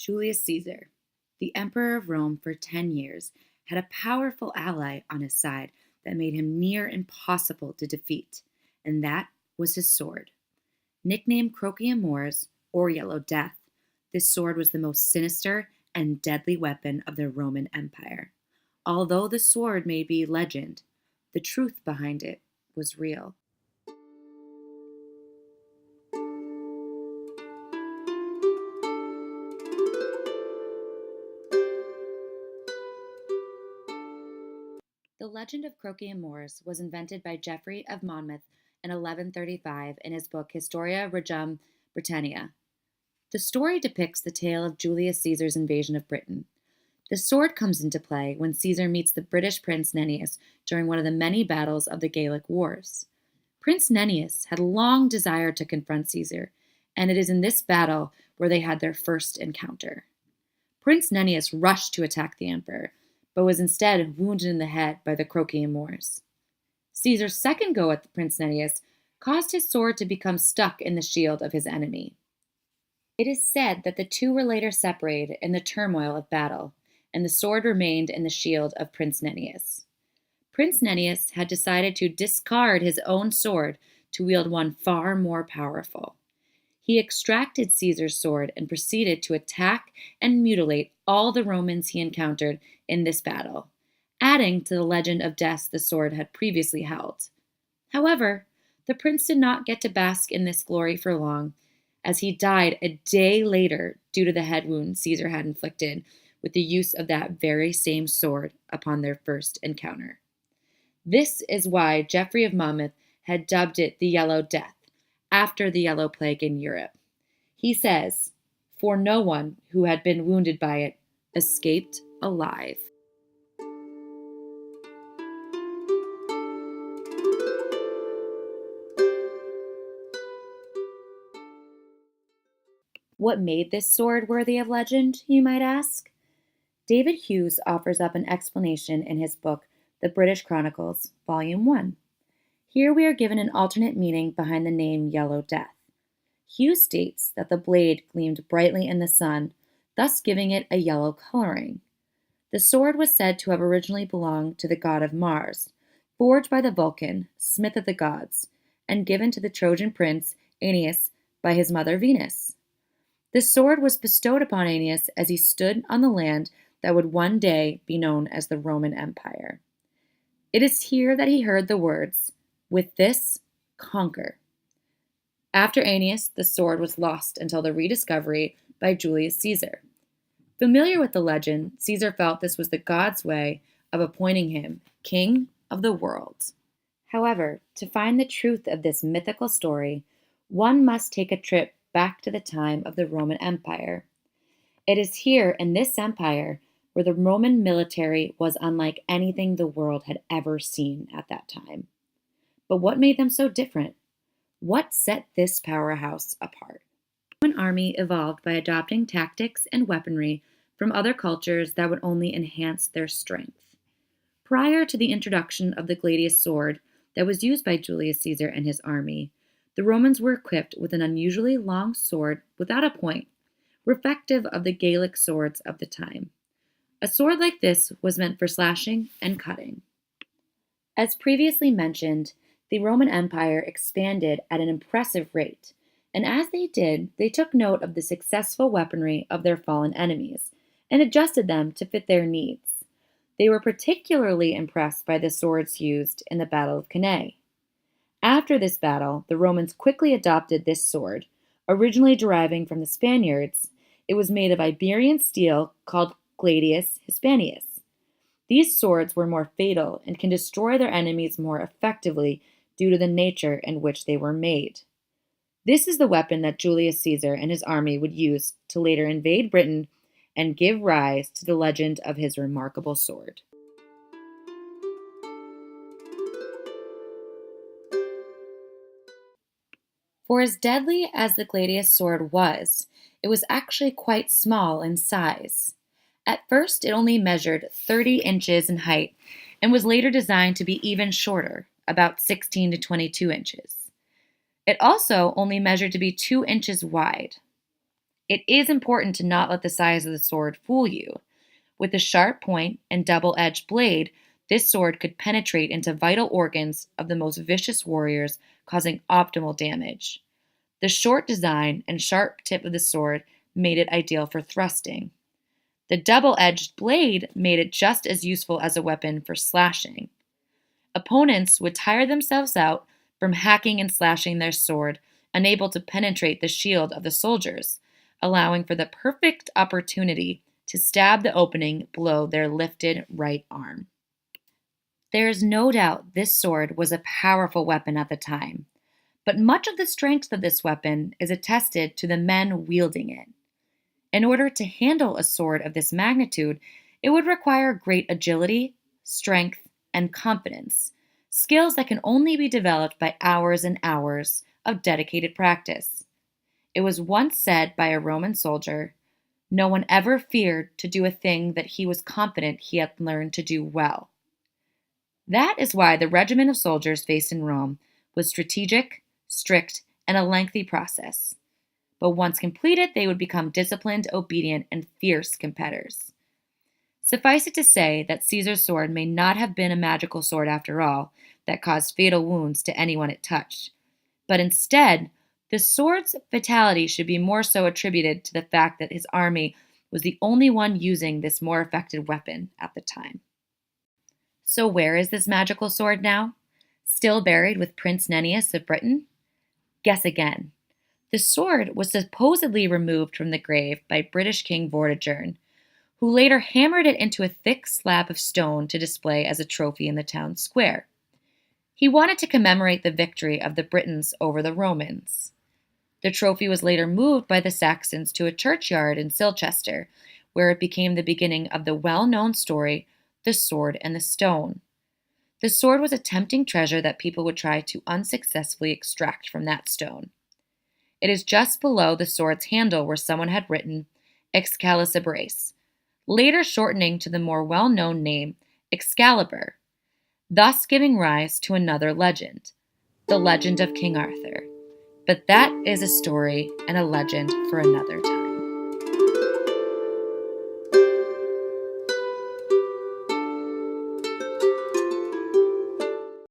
Julius Caesar, the Emperor of Rome for 10 years, had a powerful ally on his side that made him near impossible to defeat, and that was his sword. Nicknamed Crocea Mors, or Yellow Death, this sword was the most sinister and deadly weapon of the Roman Empire. Although the sword may be legend, the truth behind it was real. The legend of Crocea Mors was invented by Geoffrey of Monmouth in 1135 in his book Historia Regum Britannia. The story depicts the tale of Julius Caesar's invasion of Britain. The sword comes into play when Caesar meets the British Prince Nennius during one of the many battles of the Gallic Wars. Prince Nennius had long desired to confront Caesar, and it is in this battle where they had their first encounter. Prince Nennius rushed to attack the emperor, but was instead wounded in the head by the Crocea Mors. Caesar's second go at Prince Nennius caused his sword to become stuck in the shield of his enemy. It is said that the two were later separated in the turmoil of battle, and the sword remained in the shield of Prince Nennius. Prince Nennius had decided to discard his own sword to wield one far more powerful. He extracted Caesar's sword and proceeded to attack and mutilate all the Romans he encountered in this battle, adding to the legend of deaths the sword had previously held. However, the prince did not get to bask in this glory for long, as he died a day later due to the head wound Caesar had inflicted with the use of that very same sword upon their first encounter. This is why Geoffrey of Monmouth had dubbed it the Yellow Death, after the Yellow Plague in Europe. He says, "For no one who had been wounded by it escaped alive." What made this sword worthy of legend, you might ask? David Hughes offers up an explanation in his book, The British Chronicles, Volume 1. Here we are given an alternate meaning behind the name Yellow Death. Hughes states that the blade gleamed brightly in the sun, thus giving it a yellow coloring. The sword was said to have originally belonged to the god of Mars, forged by the Vulcan, smith of the gods, and given to the Trojan prince Aeneas by his mother Venus. The sword was bestowed upon Aeneas as he stood on the land that would one day be known as the Roman Empire. It is here that he heard the words, "With this, conquer." After Aeneas, the sword was lost until the rediscovery by Julius Caesar. Familiar with the legend, Caesar felt this was the god's way of appointing him king of the world. However, to find the truth of this mythical story, one must take a trip back to the time of the Roman Empire. It is here in this empire where the Roman military was unlike anything the world had ever seen at that time. But what made them so different? What set this powerhouse apart? The Roman army evolved by adopting tactics and weaponry from other cultures that would only enhance their strength. Prior to the introduction of the Gladius sword that was used by Julius Caesar and his army, the Romans were equipped with an unusually long sword without a point, reflective of the Gallic swords of the time. A sword like this was meant for slashing and cutting. As previously mentioned, the Roman Empire expanded at an impressive rate, and as they did, they took note of the successful weaponry of their fallen enemies and adjusted them to fit their needs. They were particularly impressed by the swords used in the Battle of Cannae. After this battle, the Romans quickly adopted this sword, originally deriving from the Spaniards. It was made of Iberian steel called Gladius Hispanius. These swords were more fatal and can destroy their enemies more effectively due to the nature in which they were made. This is the weapon that Julius Caesar and his army would use to later invade Britain and give rise to the legend of his remarkable sword. For as deadly as the Gladius sword was, it was actually quite small in size. At first, it only measured 30 inches in height and was later designed to be even shorter, about 16 to 22 inches. It also only measured to be 2 inches wide. It is important to not let the size of the sword fool you. With the sharp point and double-edged blade, this sword could penetrate into vital organs of the most vicious warriors, causing optimal damage. The short design and sharp tip of the sword made it ideal for thrusting. The double-edged blade made it just as useful as a weapon for slashing. Opponents would tire themselves out from hacking and slashing their sword, unable to penetrate the shield of the soldiers, allowing for the perfect opportunity to stab the opening below their lifted right arm. There is no doubt this sword was a powerful weapon at the time, but much of the strength of this weapon is attested to the men wielding it. In order to handle a sword of this magnitude, it would require great agility, strength, and confidence, skills that can only be developed by hours and hours of dedicated practice. It was once said by a Roman soldier, "No one ever feared to do a thing that he was confident he had learned to do well." That is why the regimen of soldiers faced in Rome was strategic, strict, and a lengthy process. But once completed, they would become disciplined, obedient, and fierce competitors. Suffice it to say that Caesar's sword may not have been a magical sword after all that caused fatal wounds to anyone it touched, but instead, the sword's fatality should be more so attributed to the fact that his army was the only one using this more effective weapon at the time. So where is this magical sword now? Still buried with Prince Nennius of Britain? Guess again. The sword was supposedly removed from the grave by British King Vortigern, who later hammered it into a thick slab of stone to display as a trophy in the town square. He wanted to commemorate the victory of the Britons over the Romans. The trophy was later moved by the Saxons to a churchyard in Silchester, where it became the beginning of the well-known story, The Sword and the Stone. The sword was a tempting treasure that people would try to unsuccessfully extract from that stone. It is just below the sword's handle where someone had written Excalibris, later shortening to the more well-known name Excalibur, thus giving rise to another legend, the legend of King Arthur. But that is a story and a legend for another time.